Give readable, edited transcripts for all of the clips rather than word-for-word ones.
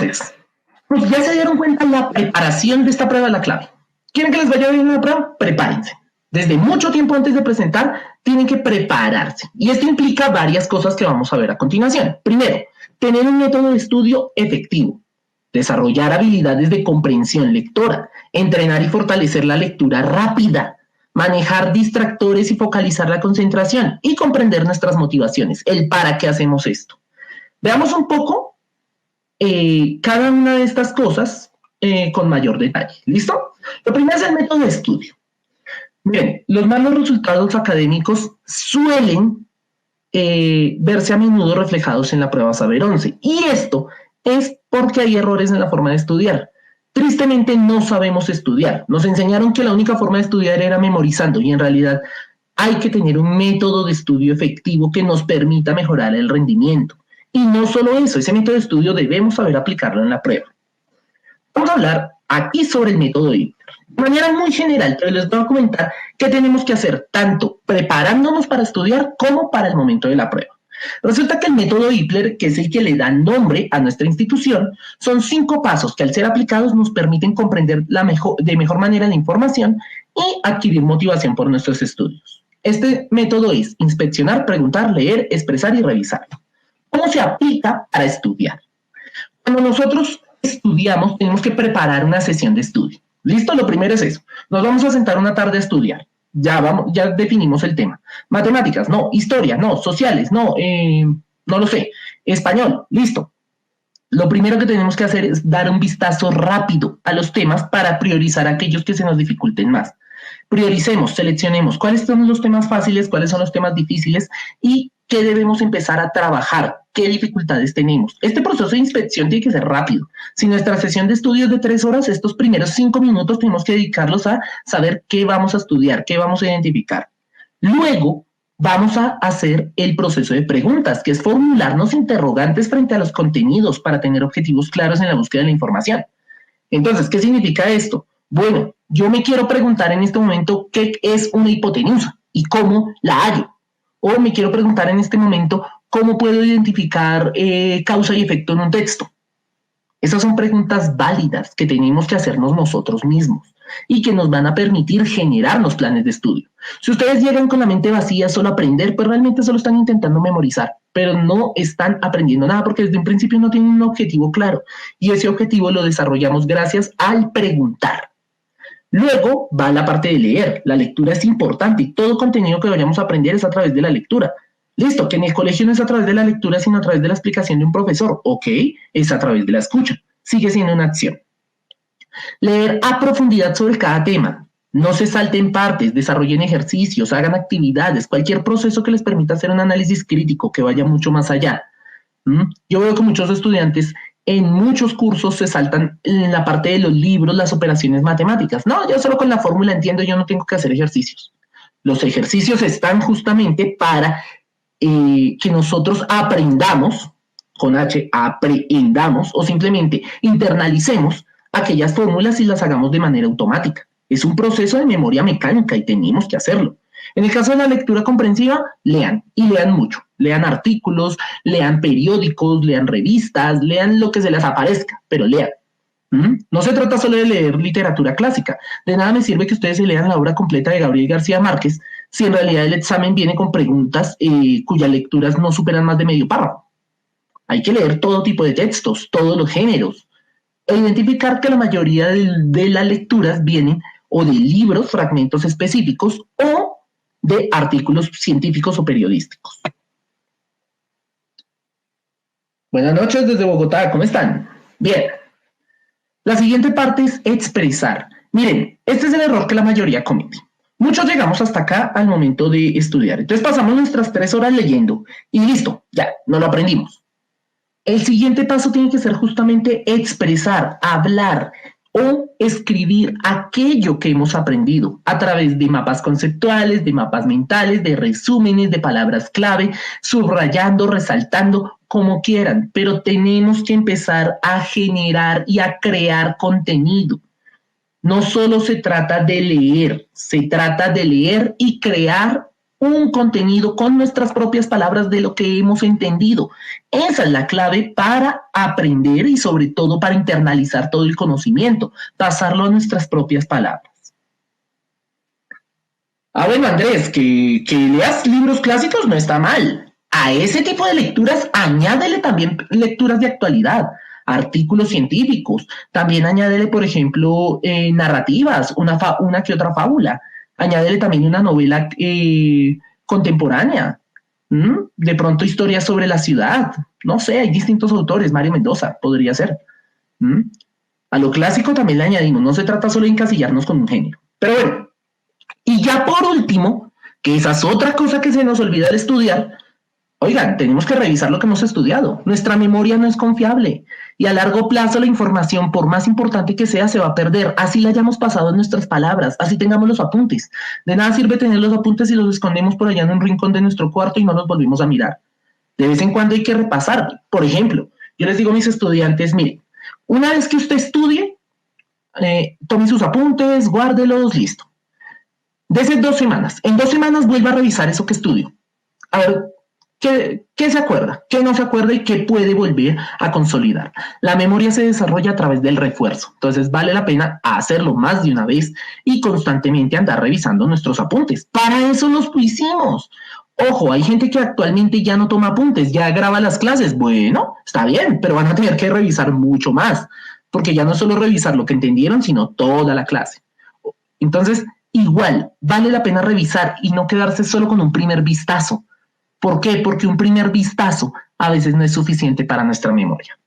Entonces, pues ya se dieron cuenta la preparación de esta prueba de la clave. ¿Quieren que les vaya bien la prueba? Prepárense. Desde mucho tiempo antes de presentar, tienen que prepararse. Y esto implica varias cosas que vamos a ver a continuación. Primero, tener un método de estudio efectivo. Desarrollar habilidades de comprensión lectora. Entrenar y fortalecer la lectura rápida. Manejar distractores y focalizar la concentración. Y comprender nuestras motivaciones. El para qué hacemos esto. Veamos un poco cada una de estas cosas con mayor detalle. ¿Listo? Lo primero es el método de estudio. Miren, los malos resultados académicos suelen verse a menudo reflejados en la prueba Saber 11. Y esto es porque hay errores en la forma de estudiar. Tristemente no sabemos estudiar. Nos enseñaron que la única forma de estudiar era memorizando y en realidad hay que tener un método de estudio efectivo que nos permita mejorar el rendimiento. Y no solo eso, ese método de estudio debemos saber aplicarlo en la prueba. Vamos a hablar aquí sobre el método IPLER. De manera muy general, pero les voy a comentar qué tenemos que hacer, tanto preparándonos para estudiar como para el momento de la prueba. Resulta que el método IPLER, que es el que le da nombre a nuestra institución, son 5 pasos que al ser aplicados nos permiten comprender de mejor manera la información y adquirir motivación por nuestros estudios. Este método es inspeccionar, preguntar, leer, expresar y revisar. ¿Cómo se aplica para estudiar? Cuando nosotros estudiamos, tenemos que preparar una sesión de estudio. ¿Listo? Lo primero es eso. Nos vamos a sentar una tarde a estudiar. Ya definimos el tema. Matemáticas, no. Historia, no. Sociales, no. No lo sé. Español, listo. Lo primero que tenemos que hacer es dar un vistazo rápido a los temas para priorizar aquellos que se nos dificulten más. Prioricemos, seleccionemos cuáles son los temas fáciles, cuáles son los temas difíciles y qué debemos empezar a trabajar, qué dificultades tenemos. Este proceso de inspección tiene que ser rápido. Si nuestra sesión de estudio es de 3 horas, estos primeros 5 minutos tenemos que dedicarlos a saber qué vamos a estudiar, qué vamos a identificar. Luego, vamos a hacer el proceso de preguntas, que es formularnos interrogantes frente a los contenidos para tener objetivos claros en la búsqueda de la información. Entonces, ¿qué significa esto? Bueno, yo me quiero preguntar en este momento qué es una hipotenusa y cómo la hallo. O me quiero preguntar en este momento cómo puedo identificar causa y efecto en un texto. Esas son preguntas válidas que tenemos que hacernos nosotros mismos y que nos van a permitir generarnos planes de estudio. Si ustedes llegan con la mente vacía solo a aprender, pues realmente solo están intentando memorizar, pero no están aprendiendo nada porque desde un principio no tienen un objetivo claro y ese objetivo lo desarrollamos gracias al preguntar. Luego va la parte de leer. La lectura es importante y todo contenido que vayamos a aprender es a través de la lectura. Listo, que en el colegio no es a través de la lectura, sino a través de la explicación de un profesor. Ok, es a través de la escucha. Sigue siendo una acción. Leer a profundidad sobre cada tema. No se salten partes, desarrollen ejercicios, hagan actividades, cualquier proceso que les permita hacer un análisis crítico que vaya mucho más allá. Yo veo que muchos estudiantes en muchos cursos se saltan en la parte de los libros, las operaciones matemáticas. No, yo solo con la fórmula entiendo, yo no tengo que hacer ejercicios. Los ejercicios están justamente para que nosotros aprendamos, con H, aprendamos, o simplemente internalicemos aquellas fórmulas y las hagamos de manera automática. Es un proceso de memoria mecánica y tenemos que hacerlo. En el caso de la lectura comprensiva, lean y lean mucho. Lean artículos, lean periódicos, lean revistas, lean lo que se les aparezca, pero lean. No se trata solo de leer literatura clásica. De nada me sirve que ustedes se lean la obra completa de Gabriel García Márquez si en realidad el examen viene con preguntas cuyas lecturas no superan más de medio párrafo. Hay que leer todo tipo de textos, todos los géneros, e identificar que la mayoría de las lecturas vienen o de libros, fragmentos específicos o de artículos científicos o periodísticos. Buenas noches desde Bogotá, ¿cómo están? Bien. La siguiente parte es expresar. Miren, este es el error que la mayoría comete. Muchos llegamos hasta acá al momento de estudiar. Entonces pasamos nuestras 3 horas leyendo y listo, ya, no lo aprendimos. El siguiente paso tiene que ser justamente expresar, hablar o escribir aquello que hemos aprendido a través de mapas conceptuales, de mapas mentales, de resúmenes, de palabras clave, subrayando, resaltando, como quieran, pero tenemos que empezar a generar y a crear contenido. No solo se trata de leer, se trata de leer y crear un contenido con nuestras propias palabras de lo que hemos entendido. Esa es la clave para aprender y sobre todo para internalizar todo el conocimiento, pasarlo a nuestras propias palabras. Bueno, Andrés, que leas libros clásicos no está mal. A ese tipo de lecturas añádele también lecturas de actualidad, artículos científicos. También añádele, por ejemplo, narrativas, una que otra fábula. Añádele también una novela contemporánea. De pronto historias sobre la ciudad. No sé, hay distintos autores. Mario Mendoza podría ser. A lo clásico también le añadimos. No se trata solo de encasillarnos con un género. Pero bueno. Y ya por último, que esa es otra cosa que se nos olvida al estudiar, oigan, tenemos que revisar lo que hemos estudiado. Nuestra memoria no es confiable y a largo plazo la información, por más importante que sea, se va a perder. Así la hayamos pasado en nuestras palabras, así tengamos los apuntes. De nada sirve tener los apuntes si los escondemos por allá en un rincón de nuestro cuarto y no los volvimos a mirar. De vez en cuando hay que repasar. Por ejemplo, yo les digo a mis estudiantes, miren, una vez que usted estudie, tome sus apuntes, guárdelos, listo. Dese 2 semanas. En 2 semanas vuelva a revisar eso que estudio. A ver, ¿qué se acuerda? ¿Qué no se acuerda y qué puede volver a consolidar? La memoria se desarrolla a través del refuerzo. Entonces vale la pena hacerlo más de una vez y constantemente andar revisando nuestros apuntes. Para eso los hicimos. Ojo, hay gente que actualmente ya no toma apuntes, ya graba las clases. Bueno, está bien, pero van a tener que revisar mucho más, porque ya no es solo revisar lo que entendieron, sino toda la clase. Entonces, igual, vale la pena revisar y no quedarse solo con un primer vistazo. ¿Por qué? Porque un primer vistazo a veces no es suficiente para nuestra memoria.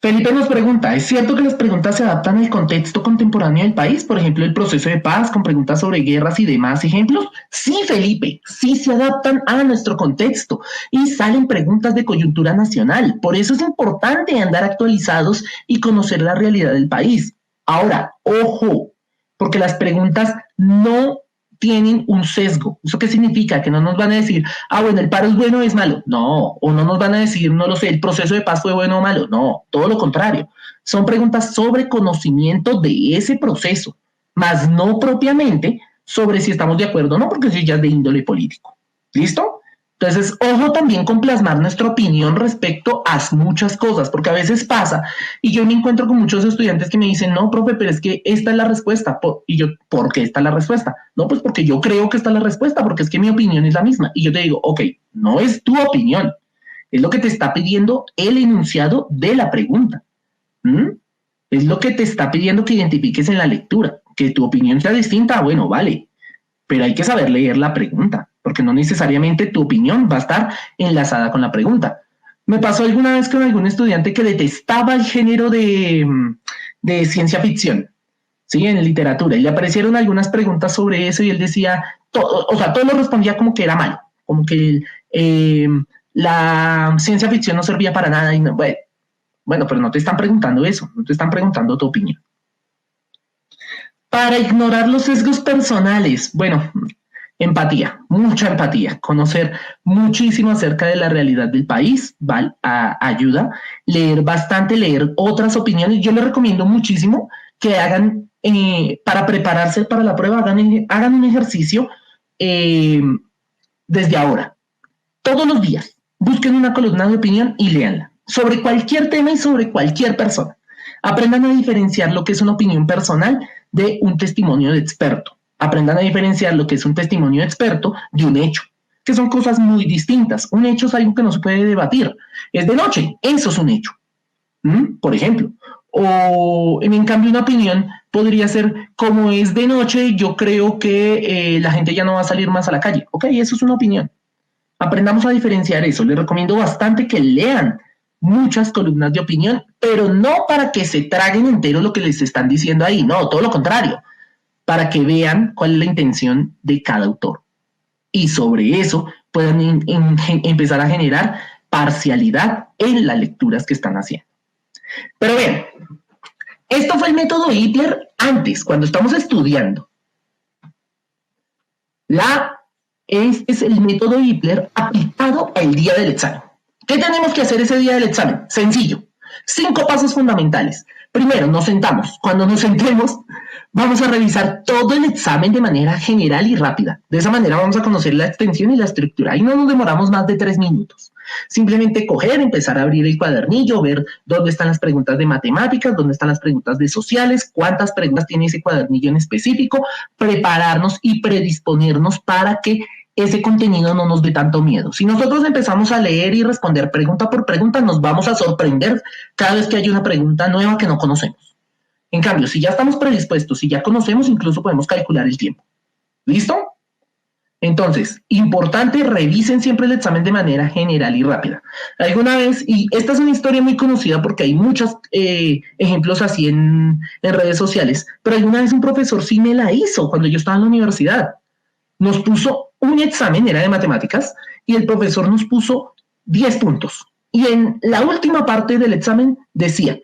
Felipe nos pregunta, ¿es cierto que las preguntas se adaptan al contexto contemporáneo del país? Por ejemplo, el proceso de paz con preguntas sobre guerras y demás ejemplos. Sí, Felipe, sí se adaptan a nuestro contexto y salen preguntas de coyuntura nacional. Por eso es importante andar actualizados y conocer la realidad del país. Ahora, ojo, porque las preguntas no tienen un sesgo. ¿Eso qué significa? Que no nos van a decir, bueno, el paro es bueno o es malo. No, o no nos van a decir, no lo sé, el proceso de paz fue bueno o malo. No, todo lo contrario. Son preguntas sobre conocimiento de ese proceso, más no propiamente sobre si estamos de acuerdo o no, porque eso ya es de índole político. ¿Listo? Entonces, ojo también con plasmar nuestra opinión respecto a muchas cosas, porque a veces pasa, y yo me encuentro con muchos estudiantes que me dicen, no, profe, pero es que esta es la respuesta. Y yo, ¿por qué esta es la respuesta? No, pues porque yo creo que esta es la respuesta, porque es que mi opinión es la misma. Y yo te digo, ok, no es tu opinión, es lo que te está pidiendo el enunciado de la pregunta. Es lo que te está pidiendo que identifiques en la lectura. Que tu opinión sea distinta, bueno, vale, pero hay que saber leer la pregunta, porque no necesariamente tu opinión va a estar enlazada con la pregunta. Me pasó alguna vez con algún estudiante que detestaba el género de ciencia ficción, ¿sí? En literatura, y le aparecieron algunas preguntas sobre eso y él decía, todo lo respondía como que era malo, como que la ciencia ficción no servía para nada. Y no, bueno, pero no te están preguntando eso, no te están preguntando tu opinión. Para ignorar los sesgos personales, bueno, empatía, mucha empatía, conocer muchísimo acerca de la realidad del país, ¿vale? Ayuda, leer bastante, leer otras opiniones. Yo les recomiendo muchísimo que hagan, para prepararse para la prueba, hagan un ejercicio desde ahora, todos los días. Busquen una columna de opinión y léanla, sobre cualquier tema y sobre cualquier persona. Aprendan a diferenciar lo que es una opinión personal de un testimonio de experto. Aprendan a diferenciar lo que es un testimonio de experto de un hecho, que son cosas muy distintas. Un hecho es algo que no se puede debatir. Es de noche, eso es un hecho, por ejemplo. O en cambio una opinión podría ser, como es de noche, yo creo que la gente ya no va a salir más a la calle. Ok, eso es una opinión. Aprendamos a diferenciar eso. Les recomiendo bastante que lean muchas columnas de opinión, pero no para que se traguen entero lo que les están diciendo ahí, no, todo lo contrario, para que vean cuál es la intención de cada autor. Y sobre eso puedan empezar a generar parcialidad en las lecturas que están haciendo. Pero bien, esto fue el método Hitler antes, cuando estamos estudiando. Este es el método Hitler aplicado el día del examen. ¿Qué tenemos que hacer ese día del examen? Sencillo. 5 pasos fundamentales. Primero, nos sentamos. Cuando nos sentemos, vamos a revisar todo el examen de manera general y rápida. De esa manera vamos a conocer la extensión y la estructura. Y no nos demoramos más de 3 minutos. Simplemente coger, empezar a abrir el cuadernillo, ver dónde están las preguntas de matemáticas, dónde están las preguntas de sociales, cuántas preguntas tiene ese cuadernillo en específico, prepararnos y predisponernos para que ese contenido no nos dé tanto miedo. Si nosotros empezamos a leer y responder pregunta por pregunta, nos vamos a sorprender cada vez que hay una pregunta nueva que no conocemos. En cambio, si ya estamos predispuestos, si ya conocemos, incluso podemos calcular el tiempo. ¿Listo? Entonces, importante, revisen siempre el examen de manera general y rápida. Alguna vez, y esta es una historia muy conocida porque hay muchos ejemplos así en redes sociales, pero alguna vez un profesor sí me la hizo cuando yo estaba en la universidad. Nos puso un examen, era de matemáticas, y el profesor nos puso 10 puntos. Y en la última parte del examen decía,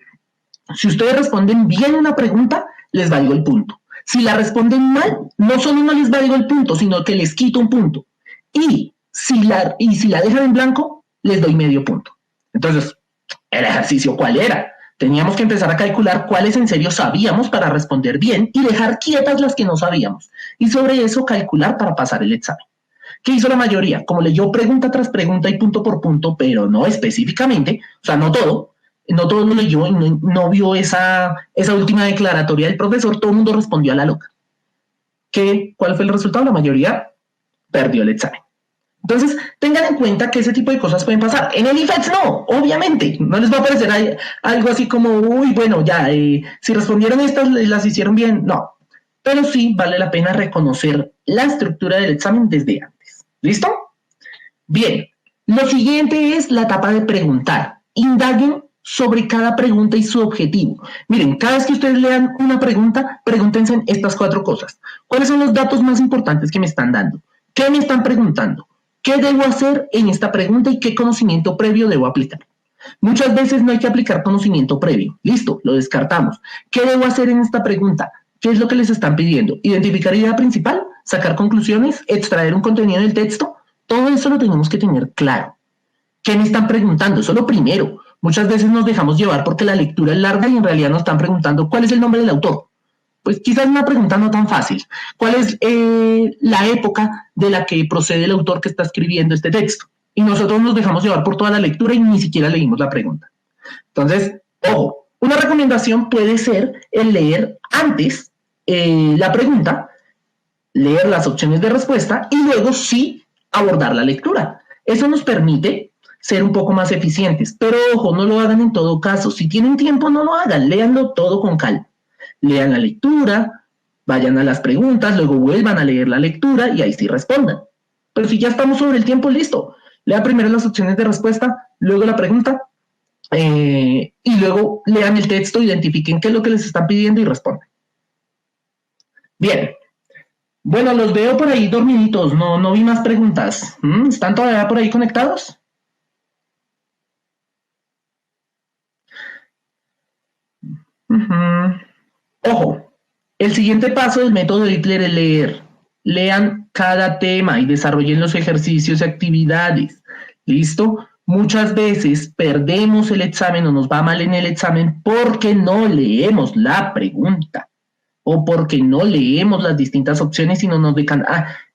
si ustedes responden bien una pregunta, les valgo el punto. Si la responden mal, no solo no les valgo el punto, sino que les quito un punto. Y si la dejan en blanco, les doy medio punto. Entonces, ¿el ejercicio cuál era? Teníamos que empezar a calcular cuáles en serio sabíamos para responder bien y dejar quietas las que no sabíamos. Y sobre eso calcular para pasar el examen. ¿Qué hizo la mayoría? Como leyó pregunta tras pregunta y punto por punto, pero no específicamente, o sea, no todo lo leyó y no vio esa última declaratoria del profesor, todo el mundo respondió a la loca. ¿Cuál fue el resultado? La mayoría perdió el examen. Entonces, tengan en cuenta que ese tipo de cosas pueden pasar. En el IFETS no, obviamente. No les va a parecer algo así como, uy, bueno, ya, si respondieron estas, las hicieron bien. No. Pero sí vale la pena reconocer la estructura del examen desde antes. ¿Listo? Bien. Lo siguiente es la etapa de preguntar. Indaguen sobre cada pregunta y su objetivo. Miren, cada vez que ustedes lean una pregunta, pregúntense estas 4 cosas. ¿Cuáles son los datos más importantes que me están dando? ¿Qué me están preguntando? ¿Qué debo hacer en esta pregunta y qué conocimiento previo debo aplicar? Muchas veces no hay que aplicar conocimiento previo. Listo, lo descartamos. ¿Qué debo hacer en esta pregunta? ¿Qué es lo que les están pidiendo? ¿Identificar idea principal? ¿Sacar conclusiones? ¿Extraer un contenido del texto? Todo eso lo tenemos que tener claro. ¿Qué me están preguntando? Eso es lo primero. Muchas veces nos dejamos llevar porque la lectura es larga y en realidad nos están preguntando ¿cuál es el nombre del autor? Pues quizás una pregunta no tan fácil. ¿Cuál es la época de la que procede el autor que está escribiendo este texto? Y nosotros nos dejamos llevar por toda la lectura y ni siquiera leímos la pregunta. Entonces, ojo, una recomendación puede ser el leer antes la pregunta, leer las opciones de respuesta y luego sí abordar la lectura. Eso nos permite ser un poco más eficientes, pero ojo, no lo hagan en todo caso. Si tienen tiempo, no lo hagan, léanlo todo con calma. Lean la lectura, vayan a las preguntas, luego vuelvan a leer la lectura y ahí sí respondan. Pero si ya estamos sobre el tiempo, listo. Lean primero las opciones de respuesta, luego la pregunta y luego lean el texto, identifiquen qué es lo que les están pidiendo y respondan. Bien. Bueno, los veo por ahí dormiditos, no vi más preguntas. ¿Están todavía por ahí conectados? Ojo, el siguiente paso del método de Hitler es leer. Lean cada tema y desarrollen los ejercicios y actividades. ¿Listo? Muchas veces perdemos el examen o nos va mal en el examen porque no leemos la pregunta o porque no leemos las distintas opciones y no nos dejan,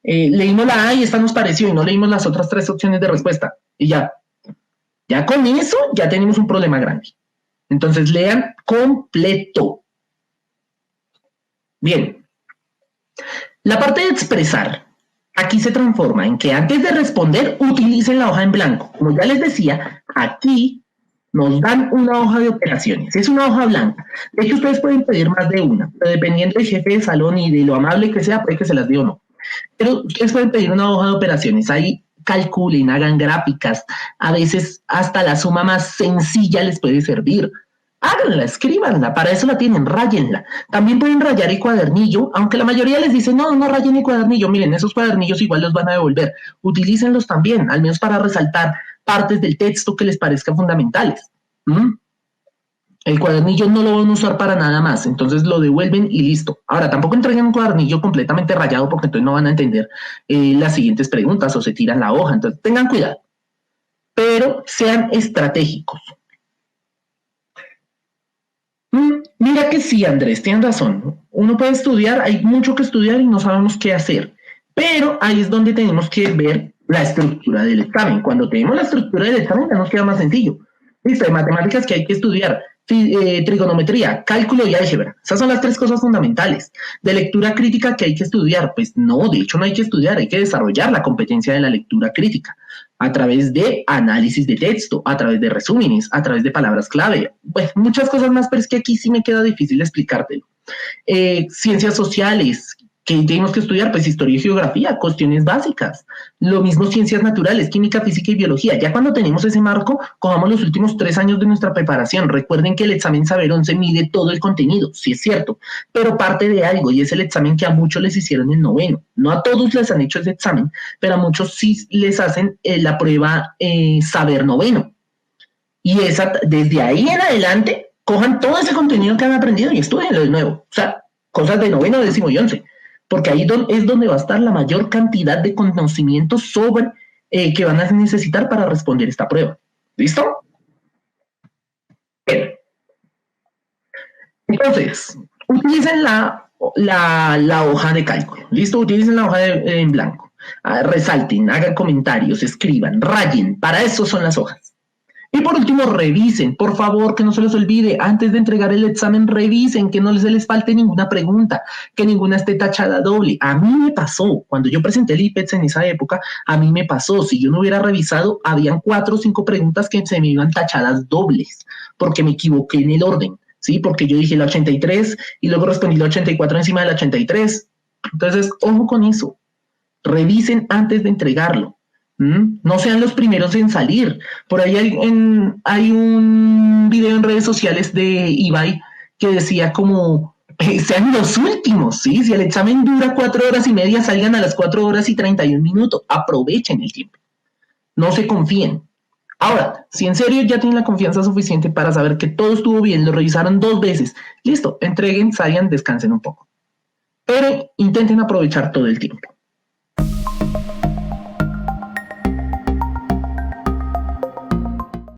leímos la A y esta nos pareció y no leímos las otras 3 opciones de respuesta. Y ya con eso ya tenemos un problema grande. Entonces lean completo. Bien, la parte de expresar, aquí se transforma en que antes de responder utilicen la hoja en blanco. Como ya les decía, aquí nos dan una hoja de operaciones, es una hoja blanca. De hecho, ustedes pueden pedir más de una, pero dependiendo del jefe de salón y de lo amable que sea, puede que se las dé o no. Pero ustedes pueden pedir una hoja de operaciones, ahí calculen, hagan gráficas, a veces hasta la suma más sencilla les puede servir. Háganla, escríbanla, para eso la tienen, ráyenla. También pueden rayar el cuadernillo, aunque la mayoría les dice, no rayen el cuadernillo, miren, esos cuadernillos igual los van a devolver. Utilícenlos también, al menos para resaltar partes del texto que les parezcan fundamentales. El cuadernillo no lo van a usar para nada más, entonces lo devuelven y listo. Ahora, tampoco entreguen un cuadernillo completamente rayado porque entonces no van a entender las siguientes preguntas o se tiran la hoja, entonces tengan cuidado. Pero sean estratégicos. Mira que sí, Andrés, tienes razón. Uno puede estudiar, hay mucho que estudiar y no sabemos qué hacer. Pero ahí es donde tenemos que ver la estructura del examen. Cuando tenemos la estructura del examen, ya nos queda más sencillo. Listo, hay matemáticas que hay que estudiar, trigonometría, cálculo y álgebra. Esas son las tres cosas fundamentales. De lectura crítica que hay que estudiar, pues no, de hecho no hay que estudiar, hay que desarrollar la competencia de la lectura crítica a través de análisis de texto, a través de resúmenes, a través de palabras clave, pues muchas cosas más, pero es que aquí sí me queda difícil explicártelo. Ciencias sociales, que tenemos que estudiar, pues historia y geografía, cuestiones básicas. Lo mismo ciencias naturales, química, física y biología. Ya cuando tenemos ese marco, cojamos los últimos 3 años de nuestra preparación. Recuerden que el examen Saber 11 mide todo el contenido, sí es cierto, pero parte de algo, y es el examen que a muchos les hicieron en noveno. No a todos les han hecho ese examen, pero a muchos sí les hacen la prueba Saber noveno. Y esa, desde ahí en adelante, cojan todo ese contenido que han aprendido y estudienlo de nuevo. O sea, cosas de noveno, décimo y 11. Porque ahí es donde va a estar la mayor cantidad de conocimientos sobre que van a necesitar para responder esta prueba. ¿Listo? Bien. Entonces, utilicen la hoja de cálculo. ¿Listo? Utilicen la hoja en blanco. Resalten, hagan comentarios, escriban, rayen. Para eso son las hojas. Y por último, revisen, por favor, que no se les olvide, antes de entregar el examen, revisen, que no se les falte ninguna pregunta, que ninguna esté tachada doble. A mí me pasó, cuando yo presenté el IPETS en esa época, a mí me pasó, si yo no hubiera revisado, habían 4 o 5 preguntas que se me iban tachadas dobles, porque me equivoqué en el orden, ¿sí? Porque yo dije la 83 y luego respondí la 84 encima de la 83. Entonces, ojo con eso, revisen antes de entregarlo. No sean los primeros en salir. Por ahí hay un video en redes sociales de Ibai que decía como, sean los últimos, ¿sí? Si el examen dura 4 horas y media, salgan a las 4 horas y 31 minutos. Aprovechen el tiempo. No se confíen. Ahora, si en serio ya tienen la confianza suficiente para saber que todo estuvo bien, lo revisaron 2 veces, listo, entreguen, salgan, descansen un poco. Pero intenten aprovechar todo el tiempo.